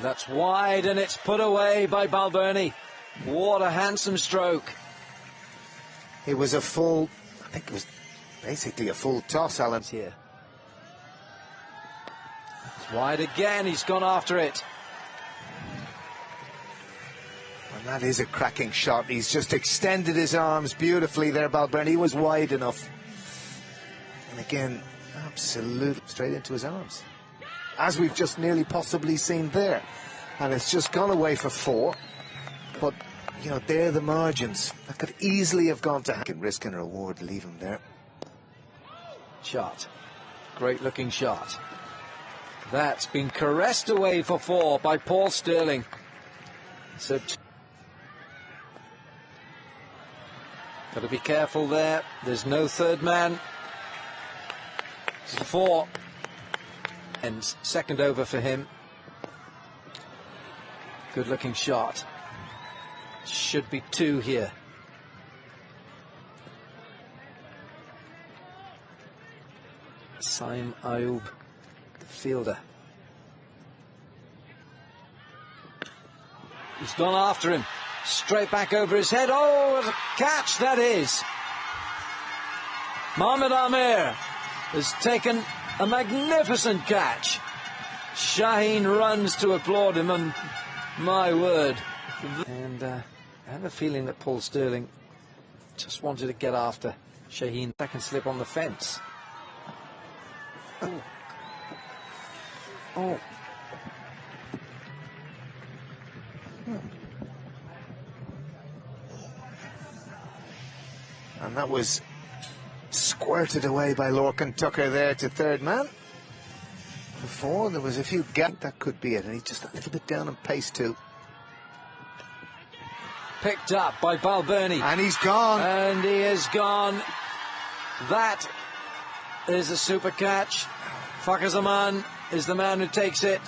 That's wide, and it's put away by Balbirnie. What a handsome stroke. It was a full, I think it was basically a full toss, Alan. Here. It's wide again, he's gone after it. And that is a cracking shot. He's just extended his arms beautifully there, Balbirnie. He was wide enough. And again, absolutely straight into his arms, as we've just nearly possibly seen there. And it's just gone away for 4. But, you know, they're the margins. That could easily have gone to risk and reward, leave him there. Shot. Great looking shot. That's been caressed away for 4 by Paul Stirling. So got to be careful there. There's no third man. It's 4. And second over for him. Good looking shot. Should be 2 here. Saim Ayoub, the fielder. He's gone after him. Straight back over his head. Oh, what a catch that is. Mohamed Amir has taken a magnificent catch. Shaheen runs to applaud him, and my word. And I have a feeling that Paul Stirling just wanted to get after Shaheen. Second slip on the fence. Oh. Oh. And that was squirted away by Lorcan Tucker there to third man. Before there was a few gaps, that could be it, and he's just a little bit down in pace too. Picked up by Balbirnie. And he's gone. And he is gone. That is a super catch. Fakhar Zaman is the man who takes it.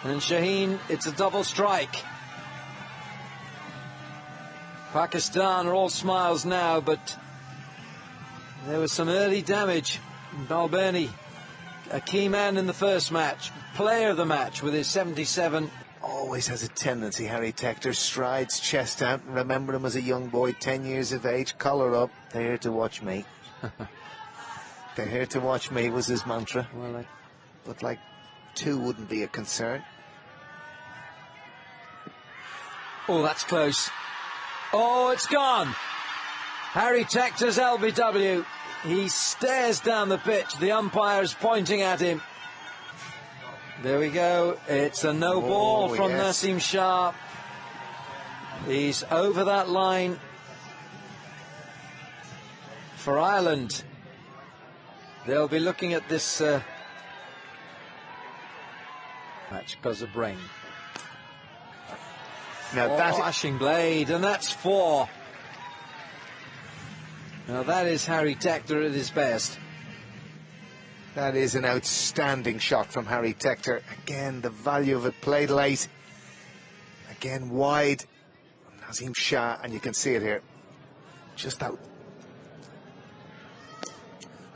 And Shaheen, it's a double strike. Pakistan are all smiles now, but there was some early damage. Balbirnie, a key man in the first match, player of the match with his 77. Always has a tendency, Harry Tector, strides chest out. Remember him as a young boy, 10 years of age, collar up. They're here to watch me. They're here to watch me was his mantra. Well, but like 2 wouldn't be a concern. Oh, that's close. Oh, it's gone. Harry Tector's LBW. He stares down the pitch. The umpire's pointing at him. There we go. It's a no ball from Naseem Shah. He's over that line for Ireland. They'll be looking at this match because of brain. Now that flashing blade, and that's 4. Now that is Harry Tector at his best. That is an outstanding shot from Harry Tector. Again, the value of it played late. Again, wide. Naseem Shah, and you can see it here. Just out.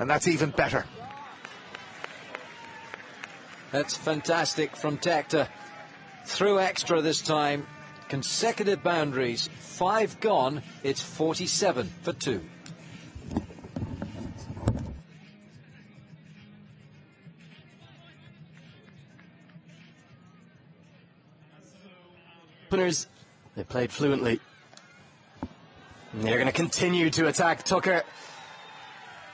And that's even better. That's fantastic from Tector. Through extra this time. Consecutive boundaries. 5 gone. It's 47 for 2. Openers, they played fluently. And they're going to continue to attack. Tucker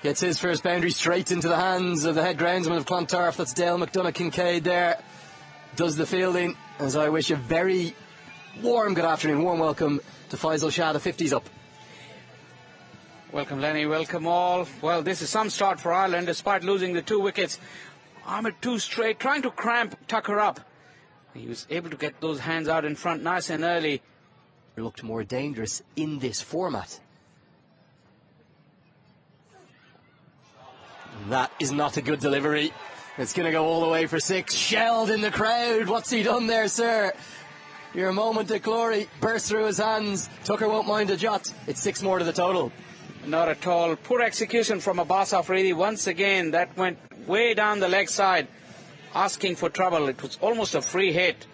gets his first boundary straight into the hands of the head groundsman of Clontarf. That's Dale McDonough Kincaid there. Does the fielding. As I wish a very warm good afternoon, warm welcome to Faisal Shah. The 50's up. Welcome, Lenny. Welcome all. Well, this is some start for Ireland despite losing the 2 wickets. Ahmed 2 straight, trying to cramp Tucker up. He was able to get those hands out in front nice and early. Looked more dangerous in this format. That is not a good delivery. It's going to go all the way for 6. Shelled in the crowd. What's he done there, sir? Your moment of glory burst through his hands. Tucker won't mind a jot. It's 6 more to the total. Not at all. Poor execution from Abbas Afridi. Once again, that went way down the leg side, asking for trouble. It was almost a free hit.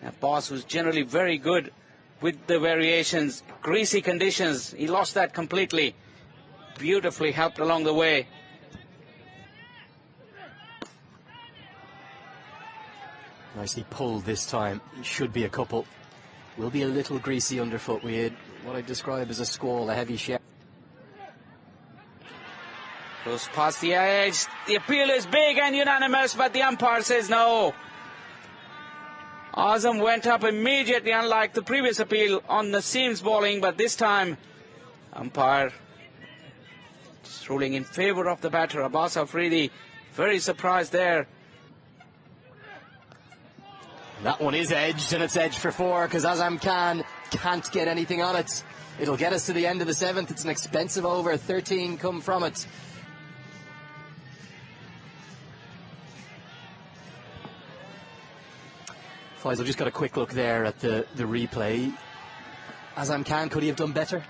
A boss who's generally very good with the variations. Greasy conditions, he lost that completely. Beautifully helped along the way. Nicely pulled this time. Should be a couple. Will be a little greasy underfoot. We had what I describe as a squall, a heavy shower. Goes past the edge. The appeal is big and unanimous, but the umpire says no. Azam went up immediately, unlike the previous appeal on Naseem's bowling, but this time umpire just ruling in favour of the batter, Abbas Afridi. Very surprised there. That one is edged, and it's edged for 4 because Azam Khan can't get anything on it. It'll get us to the end of the 7th. It's an expensive over. 13 come from it. Faisal just got a quick look there at the replay. Azam Khan, could he have done better?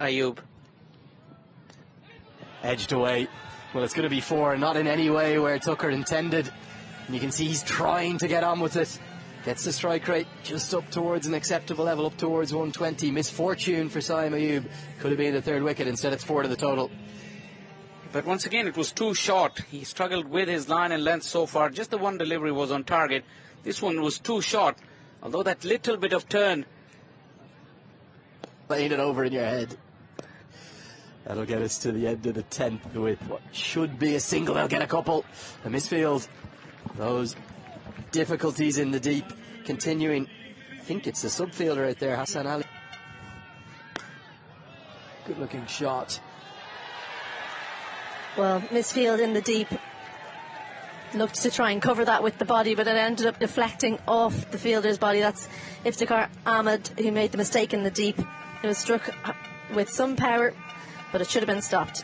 Ayub. Edged away. Well, it's going to be 4, not in any way where Tucker intended. And you can see he's trying to get on with it. Gets the strike rate just up towards an acceptable level, up towards 120. Misfortune for Saim Ayub. Could have been the 3rd wicket. Instead, it's 4 to the total. But once again, it was too short. He struggled with his line and length so far. Just the one delivery was on target. This one was too short. Although that little bit of turn. Playing it over in your head. That'll get us to the end of the 10th with what should be a single. They'll get a couple. The misfield. Those difficulties in the deep continuing. I think it's the subfielder out there, Hassan Ali. Good looking shot. Well, misfield in the deep. Looked to try and cover that with the body, but it ended up deflecting off the fielder's body. That's Iftikhar Ahmed, who made the mistake in the deep. It was struck with some power, but it should have been stopped.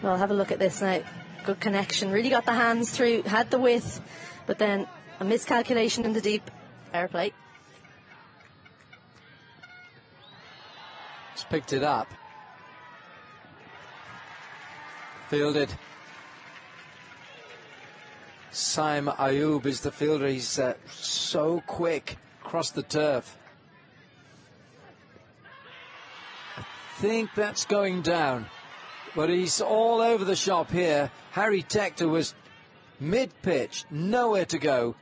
Well, have a look at this now. Good connection. Really got the hands through, had the width, but then a miscalculation in the deep. Fair play. Just picked it up. Fielded. Saim Ayub is the fielder. He's so quick across the turf. I think that's going down, but he's all over the shop here. Harry Tector was mid-pitch, nowhere to go.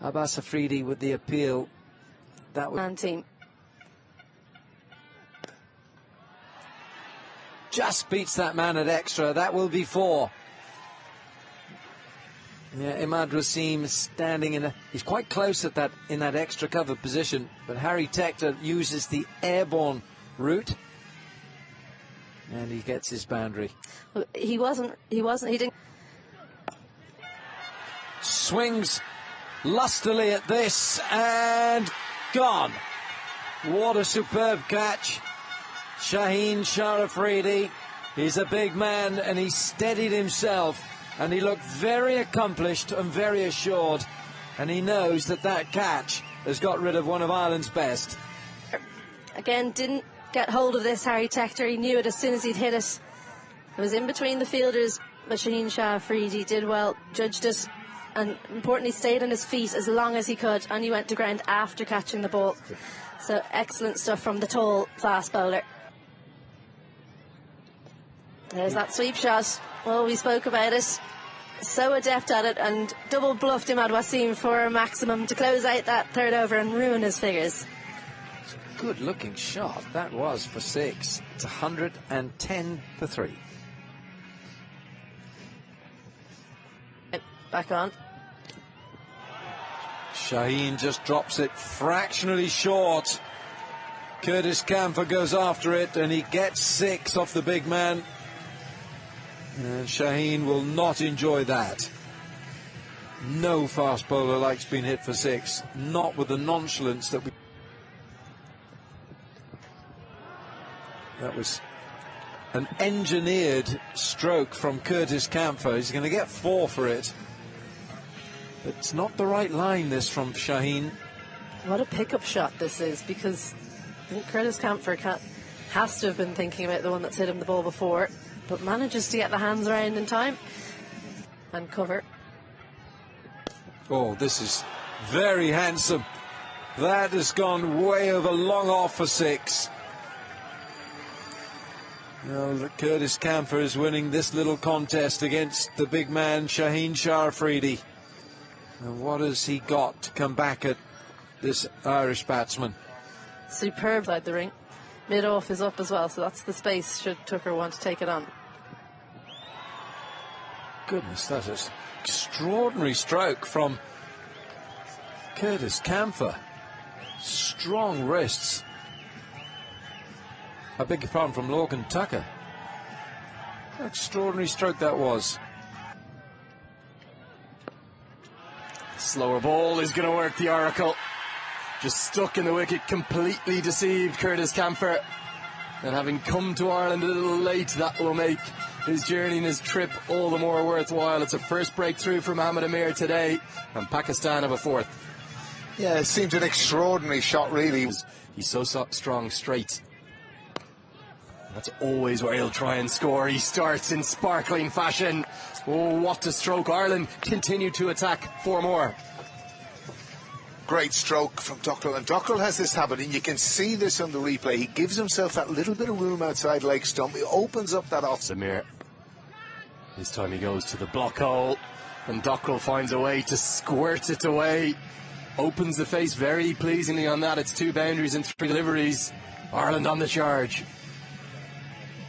Abbas Afridi with the appeal. That was Team. just beats that man at extra. That will be 4. Yeah, Imad Rasim standing he's quite close at in that extra cover position, but Harry Tector uses the airborne route, and he gets his boundary. Well, he didn't. Swings lustily at this, and gone. What a superb catch. Shaheen Shah Afridi, he's a big man, and he steadied himself. And he looked very accomplished and very assured. And he knows that catch has got rid of one of Ireland's best. Again, didn't get hold of this, Harry Tector. He knew it as soon as he'd hit it. It was in between the fielders, but Shaheen Shah Afridi did well, judged it, and importantly stayed on his feet as long as he could. And he went to ground after catching the ball. So excellent stuff from the tall, fast bowler. There's that sweep shot. Well, we spoke about it. So adept at it, and double bluffed Imad Wasim for a maximum to close out that 3rd over and ruin his figures. Good looking shot. That was for 6. It's 110 for 3. Back on. Shaheen just drops it fractionally short. Curtis Camphor goes after it, and he gets 6 off the big man. And Shaheen will not enjoy that. No fast bowler likes being hit for 6. Not with the nonchalance that we... That was an engineered stroke from Curtis Camphor. He's going to get 4 for it. But it's not the right line, this, from Shaheen. What a pickup shot this is, because I think Curtis Camphor has to have been thinking about the one that's hit him the ball before, but manages to get the hands around in time and cover. Oh, this is very handsome. That has gone way over, long off for 6. Well, Curtis Camphor is winning this little contest against the big man Shaheen Shah Afridi. And what has he got to come back at this Irish batsman? Superb side the ring. Mid-off is up as well, so that's the space should Tucker want to take it on. Goodness, that is extraordinary stroke from Curtis Camphor. Strong wrists. I beg your pardon, from Lorcan Tucker. Extraordinary stroke that was. Slower ball is going to work the Oracle. Just stuck in the wicket, completely deceived Curtis Camphor. And having come to Ireland a little late, that will make his journey and his trip all the more worthwhile. It's a first breakthrough for Mohammad Amir today, and Pakistan have a 4th. Yeah, it seems an extraordinary shot, really. He's so strong straight. That's always where he'll try and score. He starts in sparkling fashion. Oh, what a stroke. Ireland continue to attack. 4 more. Great stroke from Dockrell. And Dockrell has this habit, and you can see this on the replay. He gives himself that little bit of room outside leg stump. He opens up that off. Samir. This time he goes to the block hole, and Dockrell finds a way to squirt it away. Opens the face very pleasingly on that. It's 2 boundaries and 3 deliveries. Ireland on the charge.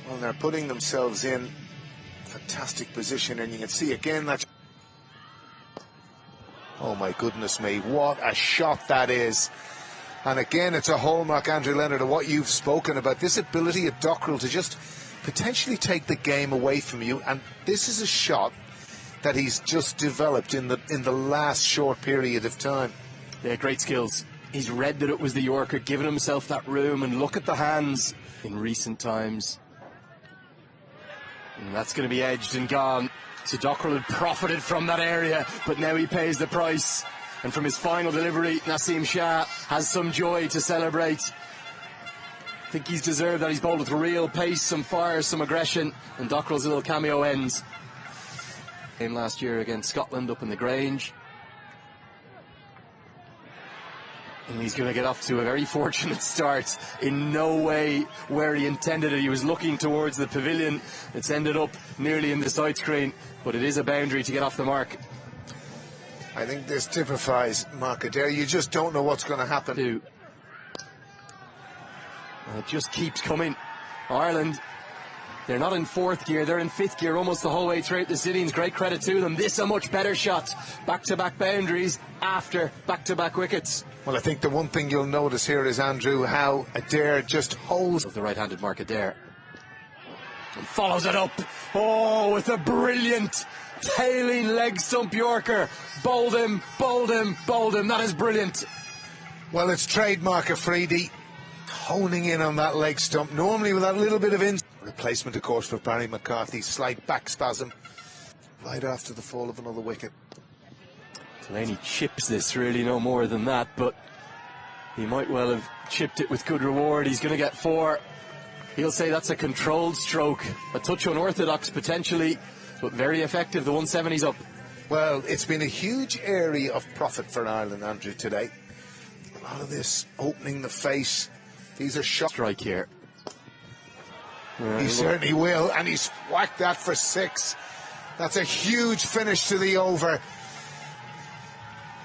Well, they're putting themselves in fantastic position, and you can see again that. Oh my goodness me, what a shot that is. And again, it's a hallmark, Andrew Leonard, of what you've spoken about, this ability of Dockrell to just potentially take the game away from you. And this is a shot that he's just developed in the last short period of time. Yeah, great skills. He's read that it was the Yorker, given himself that room, and look at the hands in recent times. And that's going to be edged and gone. So Dockrell had profited from that area, but now he pays the price. And from his final delivery, Naseem Shah has some joy to celebrate. I think he's deserved that. He's bowled with real pace, some fire, some aggression, and Dockrell's little cameo ends. Game last year against Scotland up in the Grange. And he's going to get off to a very fortunate start. In no way where he intended it. He was looking towards the pavilion. It's ended up nearly in the side screen, but it is a boundary to get off the mark. I think this typifies Mark Adair. You just don't know what's going to happen. And it just keeps coming. Ireland, they're not in 4th gear, they're in 5th gear almost the whole way throughout the innings. Great credit to them. This a much better shot. Back-to-back boundaries after back-to-back wickets. Well, I think the one thing you'll notice here is, Andrew, how Adair just holds of the right-handed Mark Adair. And follows it up. Oh, with a brilliant tailing leg stump Yorker. Bowled him, bowled him, bowled him. That is brilliant. Well, it's trademark Afridi, honing in on that leg stump, normally with that little bit of replacement, of course, for Barry McCarthy. Slight back spasm right after the fall of another wicket. Delaney chips this, really no more than that, but he might well have chipped it with good reward. He's going to get 4. He'll say that's a controlled stroke, a touch unorthodox potentially, but very effective. The 170's up. Well, it's been a huge area of profit for Ireland, Andrew, today. A lot of this opening the face. These are shots. Strike here. He certainly will, and he's whacked that for 6. That's a huge finish to the over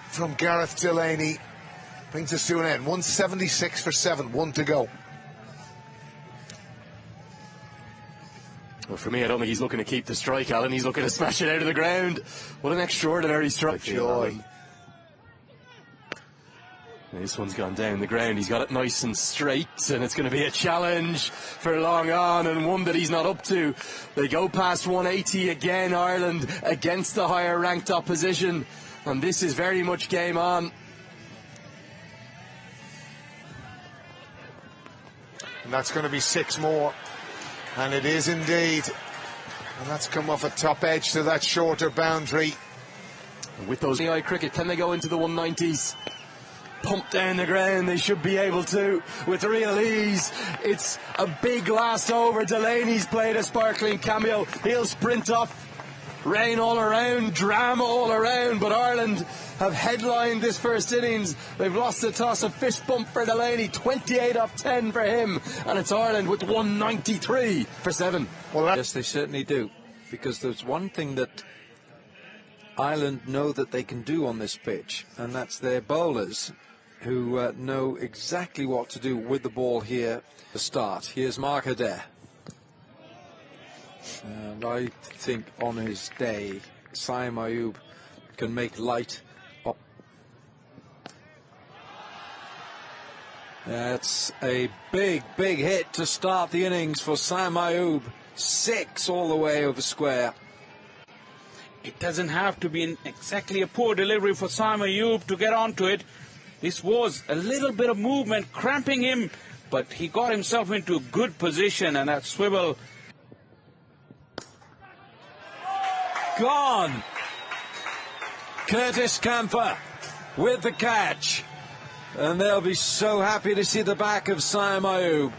from Gareth Delaney. Brings us to an end. 176 for 7, 1 to go. Well, for me, I don't think he's looking to keep the strike, Alan. He's looking to smash it out of the ground. What an extraordinary strike. Joy. This one's gone down the ground. He's got it nice and straight, and it's going to be a challenge for long on, and one that he's not up to. They go past 180 again, Ireland, against the higher ranked opposition, and this is very much game on. And that's going to be 6 more, and it is indeed. And that's come off a top edge to that shorter boundary. And with those AI cricket, can they go into the 190s? Pump down the ground, they should be able to with real ease. It's a big last over. Delaney's played a sparkling cameo. He'll sprint off. Rain all around, drama all around, but Ireland have headlined this first innings. They've lost the toss, a fist bump for Delaney, 28 off 10 for him, and it's Ireland with 193 for 7. Well, Yes, they certainly do, because there's one thing that Ireland know that they can do on this pitch, and that's their bowlers who know exactly what to do with the ball here to start. Here's Mark Adair. And I think on his day, Saim Ayub can make light of. That's a big hit to start the innings for Saim Ayub. 6 all the way over square. It doesn't have to be exactly a poor delivery for Saim Ayub to get onto it. This was a little bit of movement cramping him, but he got himself into a good position, and that swivel. Gone. Curtis Camphor with the catch. And they'll be so happy to see the back of Saim Ayub.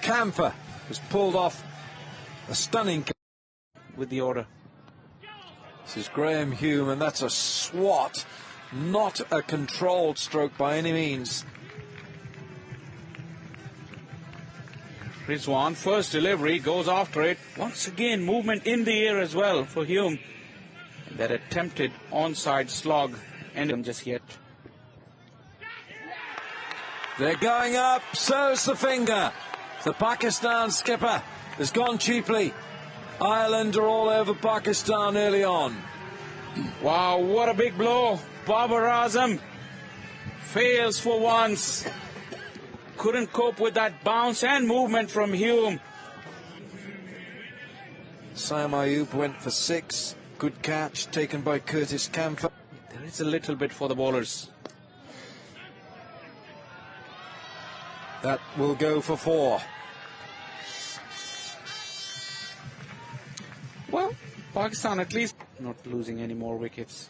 Camphor was pulled off a stunning With the order. This is Graham Hume, and that's a swat, not a controlled stroke by any means. Rizwan, first delivery, goes after it. Once again, movement in the air as well for Hume. That attempted onside slog ended just yet. They're going up, so's the finger. The Pakistan skipper has gone cheaply. Ireland are all over Pakistan early on. Wow, what a big blow. Babar Azam fails for once. Couldn't cope with that bounce and movement from Hume. Saim Ayub went for 6. Good catch taken by Curtis Camphor. There is a little bit for the bowlers. That will go for 4. Well, Pakistan at least not losing any more wickets.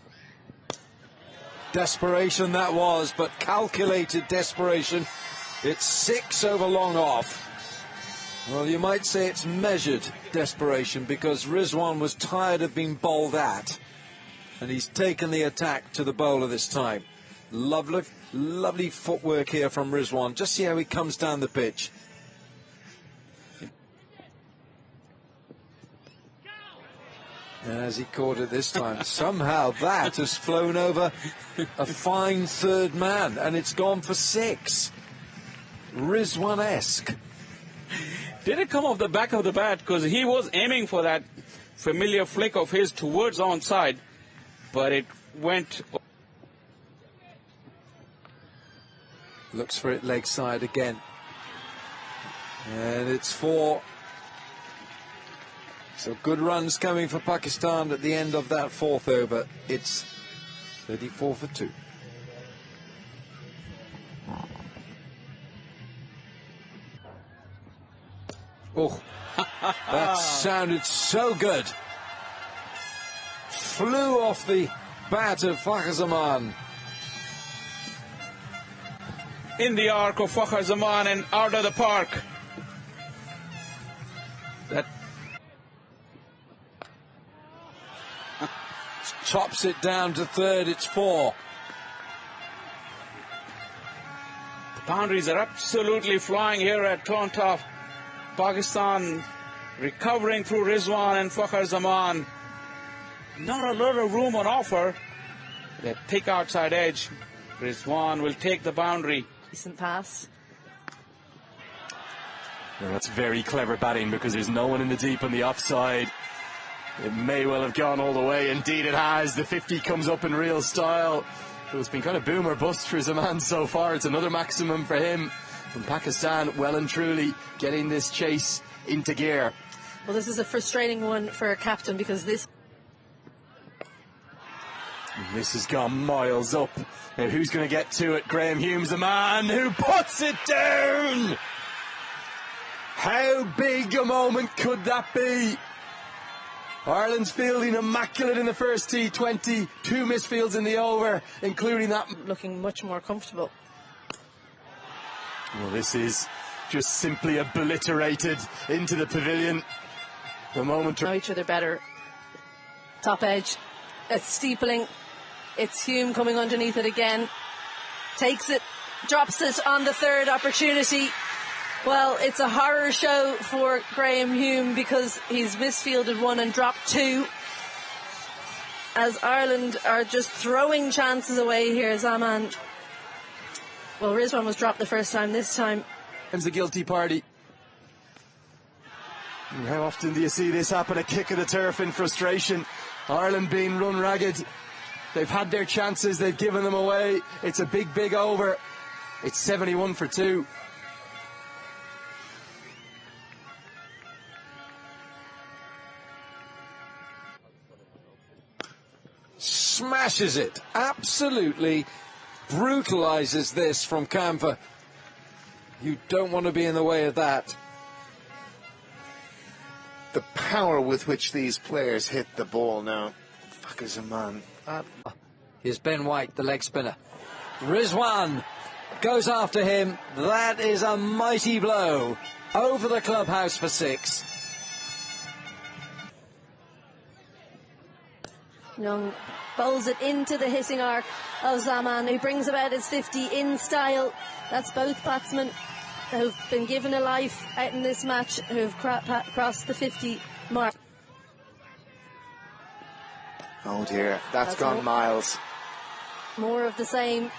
Desperation that was, but calculated desperation. It's 6 over long off. Well, you might say it's measured desperation, because Rizwan was tired of being bowled at, and he's taken the attack to the bowler this time. Lovely footwork here from Rizwan. Just see how he comes down the pitch. As he caught it this time, somehow that has flown over a fine third man, and it's gone for 6. Rizwan-esque. Did it come off the back of the bat? Because he was aiming for that familiar flick of his towards onside, but it went. Looks for it leg side again. And it's 4. So good runs coming for Pakistan at the end of that 4th over. It's 34 for 2. Oh, that sounded so good. Flew off the bat of Fakhar Zaman. In the arc of Fakhar Zaman and out of the park. That chops it down to 3rd. It's 4. the boundaries are absolutely flying here at Clontarf. Pakistan recovering through Rizwan and Fakhar Zaman. Not a lot of room on offer. That thick outside edge. Rizwan will take the boundary. Decent pass. Well, that's very clever batting, because there's no one in the deep on the offside. It may well have gone all the way. Indeed it has. The 50 comes up in real style. It's been kind of boom or bust for Zaman so far. It's another maximum for him. From Pakistan, well and truly getting this chase into gear. Well, this is a frustrating one for a captain, because this has gone miles up. Now who's going to get to it? Graham Hume's the man who puts it down. How big a moment could that be? Ireland's fielding immaculate in the first T20. 2 misfields in the over, including that. looking much more comfortable. Well, this is just simply obliterated into the pavilion. The moment. Know each other better. Top edge. A steepling. It's Hume coming underneath it again. Takes it, drops it on the third opportunity. Well, it's a horror show for Graham Hume because he's misfielded one and dropped two. As Ireland are just throwing chances away here, Zaman. Well, Rizwan was dropped the first time. This time It's a guilty party. And how often do you see this happen? A kick of the turf in frustration. Ireland being run ragged. They've had their chances. They've given them away. It's a big, big over. It's 71 for 2. Smashes it. Absolutely brutalises this from Camphor. You don't want to be in the way of that. The power with which these players hit the ball now. Fuck is a man. Here's Ben White, the leg spinner. Rizwan goes after him. That is a mighty blow over the clubhouse for 6. Young bowls it into the hitting arc of Zaman, who brings about his 50 in style. That's both batsmen who've been given a life out in this match, who've crossed the 50 mark. Oh dear, that's gone miles. More of the same.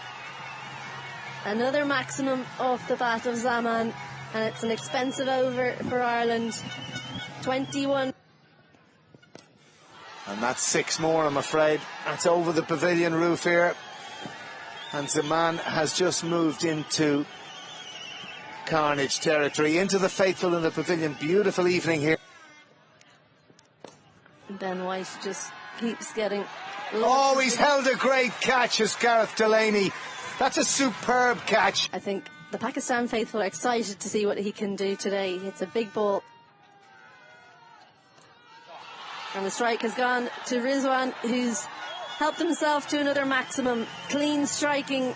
Another maximum off the bat of Zaman, and it's an expensive over for Ireland. 21. And that's 6 more, I'm afraid. That's over the pavilion roof here. And Zaman has just moved into carnage territory, into the faithful in the pavilion. Beautiful evening here. Ben White just keeps getting... Oh, he's held a great catch, as Gareth Delaney. That's a superb catch. I think the Pakistan faithful are excited to see what he can do today. It's a big ball. And the strike has gone to Rizwan, who's helped himself to another maximum. Clean striking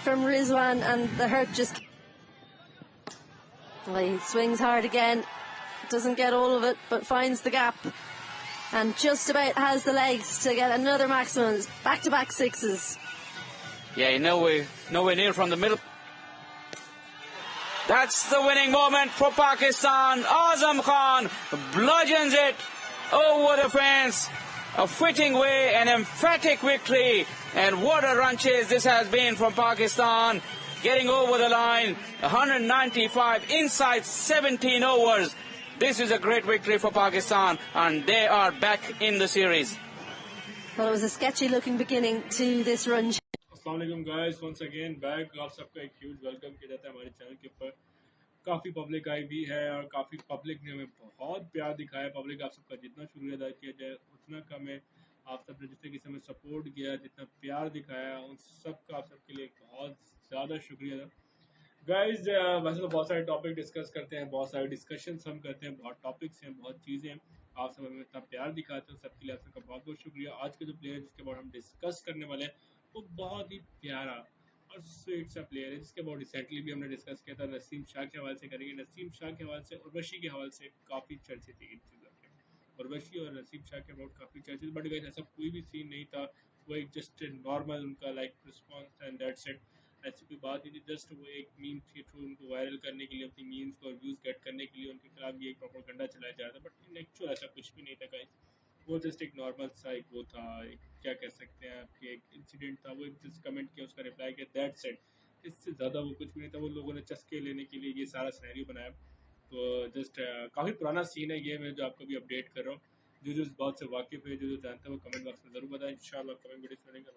from Rizwan, and the hurt just... Well, he swings hard again. Doesn't get all of it, but finds the gap. And just about has the legs to get another maximum. Back-to-back 6s. Yeah, nowhere near from the middle. That's the winning moment for Pakistan. Azam Khan bludgeons it over the fence. A fitting way, an emphatic victory. And what a run chase this has been from Pakistan. Getting over the line, 195 inside 17 overs. This is a great victory for Pakistan, and they are back in the series. Well, it was a sketchy looking beginning to this run. Assalamualaikum guys, once again back. आप सबका एक huge welcome किया जाता है हमारे channel के ऊपर. काफ़ी पब्लिक आई भी है और काफ़ी पब्लिक ने हमें बहुत प्यार दिखाया. पब्लिक आप सबका जितना शुक्रिया अदा किया जाए उतना कम है. आप सब ने जिस तरीके से हमें सपोर्ट किया, जितना प्यार दिखाया, उन सबका आप सबके लिए बहुत ज़्यादा शुक्रिया गाइज. वैसे तो बहुत सारे टॉपिक डिस्कस करते हैं, बहुत सारे डिस्कशंस हम करते हैं, बहुत टॉपिक्स हैं, बहुत चीज़ें हैं. आप सब हमें इतना प्यार दिखाते हैं, सबके लिए आप सबका बहुत बहुत शुक्रिया. आज के जो प्लेयर जिसके बाद हम डिस्कस करने वाले हैं वो बहुत ही प्यारा और स्वीट सा प्लेयर है, जिसके बहुत रिसेंटली भी हमने डिस्कस किया था. नसीम शाह के हवाले से करेंगे. नसीम शाह के हवाले से उर्वशी के हवाले से काफ़ी चर्चे थी इन चीज़ों के. उर्वशी और नसीम शाह के अबाउट काफ़ी चर्चे थे, बट गाइस ऐसा कोई भी सीन नहीं था. वो एक जस्ट नॉर्मल उनका like response and that's it. ऐसी कोई बात नहीं थी. जस्ट वो एक मीम के थ्रू उनको वायरल करने के लिए, अपनी मीम्स को व्यूज़ गेट करने के लिए उनके खिलाफ ये एक प्रोपेगेंडा चलाया जा रहा था. बट इन एक्चुअल ऐसा कुछ भी नहीं था गाइस. वो जस्ट एक नॉर्मल सा एक वो था, एक क्या कह सकते हैं आपके, एक इंसिडेंट था. वो एक जस्ट कमेंट किया, उसका रिप्लाई किया, दैट्स इट. इससे ज़्यादा वो कुछ भी नहीं था. वो लोगों ने चस्के लेने के लिए ये सारा सिनेरियो बनाया. तो जस्ट काफ़ी पुराना सीन है ये, मैं जो आपको भी अपडेट कर रहा हूँ. जो इस बात से वाकिफ़ है, जो जानते हैं वो कमेंट बॉक्स में ज़रूर बताएं. इंशाल्लाह कमेंट वीडियो सुनेंगे.